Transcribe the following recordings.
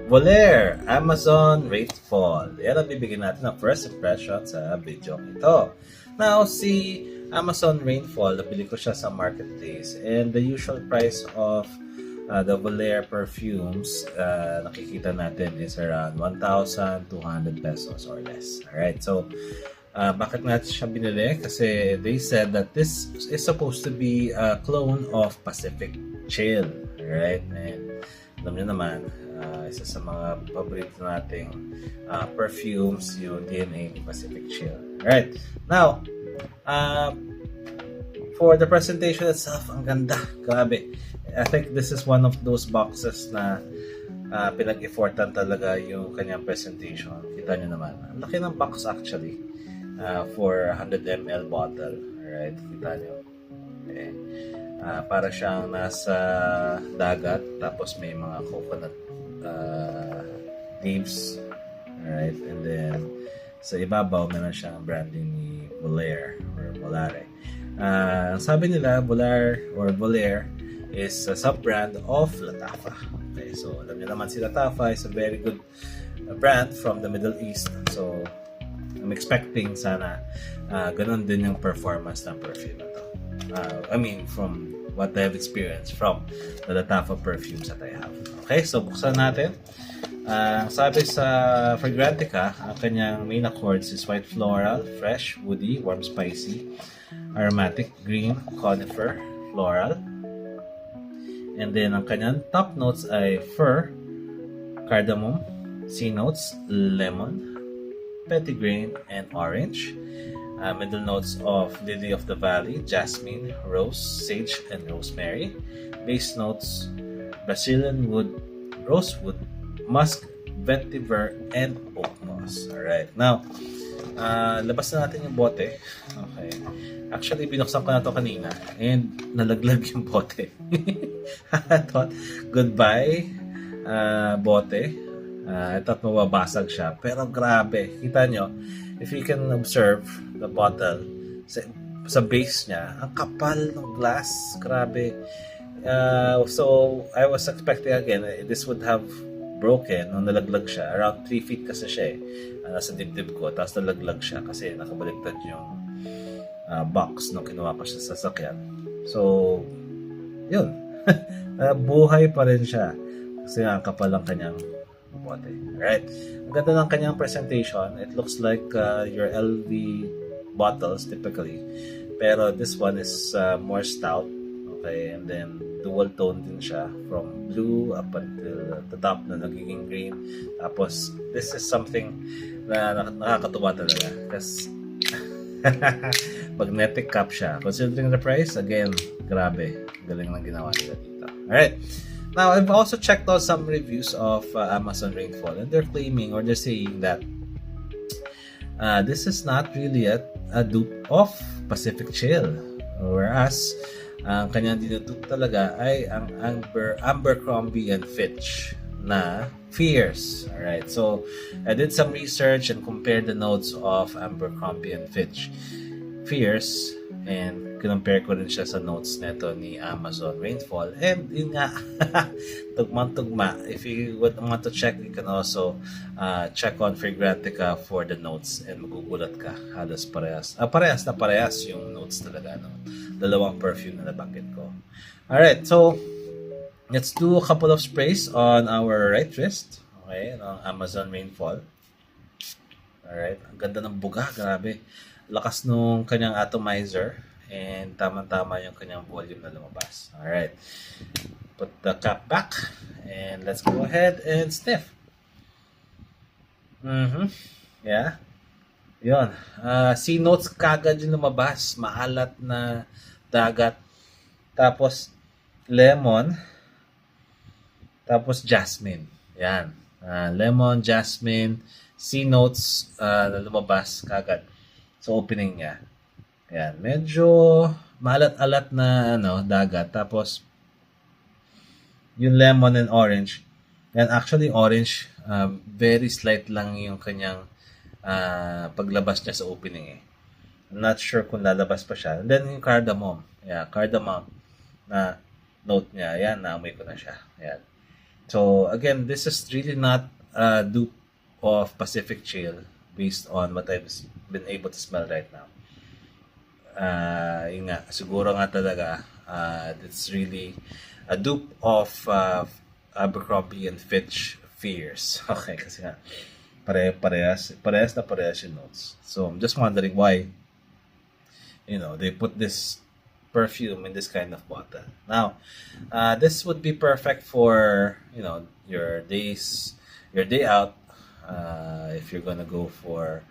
Volair, Amazon Rainfall. Yan ang bibigyan natin ng first impression sa video ito. Now, si Amazon Rainfall, nabili ko siya sa marketplace, and the usual price of the Volair perfumes nakikita natin is around 1,200 pesos or less. Alright, so bakit natin siya binili? Kasi they said that this is supposed to be a clone of Pacific Chill. Alright, and alam niyo naman, isa sa mga paborito nating perfumes, yung DNA ni Pacific Chill. Alright, now, for the presentation itself, ang ganda. Grabe. I think this is one of those boxes na pinag-effortan talaga yung kanyang presentation. Kita nyo naman. Ang laki ng box actually for 100 ml bottle. Alright, kita nyo. Okay. Para siyang nasa dagat, tapos may mga coconut leaves. Alright, and then sa ibabaw meron siyang branding ni Volair or Volare. Ang sabi nila, Volair is a sub-brand of Lattafa. Okay, so alam niyo naman si Lattafa is a very good brand from the Middle East. So I'm expecting sana ganun din yung performance ng perfume na to. I mean, from what I have experienced from the Lattafa perfumes that I have. Okay, so buksan natin. Sabi sa Fragrantica, ang kanyang main accords is white floral, fresh, woody, warm spicy, aromatic, green, conifer, floral. And then ang kanyang top notes ay fir, cardamom, C notes, lemon, petitgrain, and orange. Middle notes of lily of the valley, jasmine, rose, sage, and rosemary. Base notes, Brazilian wood, rosewood, musk, vetiver, and oak moss. Alright, now, labas na natin yung bote. Okay. Actually, binuksan ko na to kanina and nalaglag yung bote. I thought, goodbye, bote. I thought mababasag siya. Pero grabe, kita nyo, if you can observe the bottle, sa base niya, ang kapal ng glass. Grabe. So, I was expecting again, this would have broken nung nalaglag siya. Around 3 feet kasi siya eh. Nasa dibdib ko. Tapos nalaglag siya kasi nakabaliktad yung box nung kinuha ko siya sa sasakyan. So, yun. Buhay pa rin siya. Kasi ang kapal ng kanyang bote. Alright. Ang ganda ng kanyang presentation. It looks like your LV bottles typically. Pero this one is more stout. Okay. And then, dual tone din siya from blue up until the top na nagiging green. Tapos, this is something na nakakatuwa talaga. Kasi, magnetic cap siya. Considering the price, again, grabe. Galing ng ginawa nila dito. Alright. Now, I've also checked out some reviews of Amazon Rainfall, and they're claiming or they're saying that this is not really a dupe of Pacific Chill. Whereas, ang kanyang dinudupe talaga ay ang Abercrombie and Fitch na Fierce. Alright, so I did some research and compared the notes of Abercrombie and Fitch Fierce, and compare ko rin siya sa notes neto ni Amazon Rainfall, and yun nga, tugmang-tugma. If you would want to check, you can also check on Fragrantica for the notes, and magugulat ka, halos parehas na parehas yung notes talaga ng dalawang perfume na nabanggit ko. Alright, so let's do a couple of sprays on our right wrist. Okay, ng Amazon Rainfall. Alright, ang ganda ng buga, grabe. Lakas nung kanyang atomizer, and tama-tama yung kanyang volume na lumabas. Alright, put the cap back, and let's go ahead and sniff. Yeah. Yun. C notes kagad yung lumabas. Maalat na dagat. Tapos, lemon. Tapos, jasmine. Yan. Lemon, jasmine, C notes na lumabas kagad sa opening niya. Yan. Medyo maalat-alat na dagat. Tapos, yung lemon and orange. And actually, orange, very slight lang yung kanyang paglabas niya sa opening eh. I'm not sure kung lalabas pa siya. And then yung cardamom. Yeah, cardamom na note niya. Ayan, naamoy ko na siya. Ayan. So again, this is really not a dupe of Pacific Chill based on what I've been able to smell right now. Yun nga, siguro nga talaga, it's really a dupe of Abercrombie and Fitch Fears. Okay, kasi nga, parehas yung notes. So I'm just wondering why, they put this perfume in this kind of bottle. Now, this would be perfect for, your day out, if you're gonna go for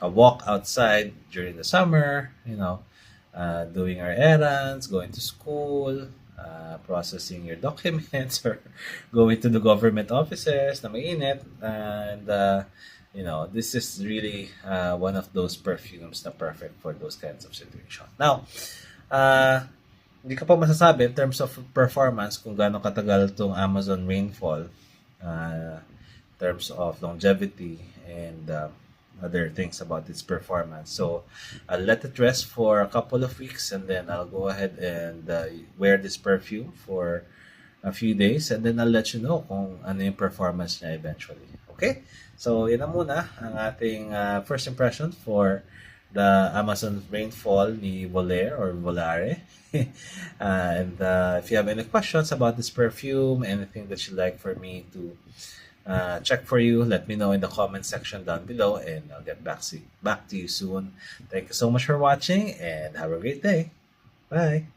a walk outside during the summer, doing our errands, going to school, processing your documents, or going to the government offices na mainit. And, this is really one of those perfumes na perfect for those kinds of situations. Now, hindi ka pa masasabi in terms of performance kung gaano katagal itong Amazon Rainfall, in terms of longevity and other things about its performance. So I'll let it rest for a couple of weeks, and then I'll go ahead and wear this perfume for a few days, and then I'll let you know kung ano yung performance niya eventually. Okay? So yun na muna ang ating first impression for the Amazon Rainfall ni Volair or Volare. And if you have any questions about this perfume, anything that you'd like for me to check for you, let me know in the comment section down below, and I'll get back to you soon. Thank you so much for watching, and have a great day. Bye.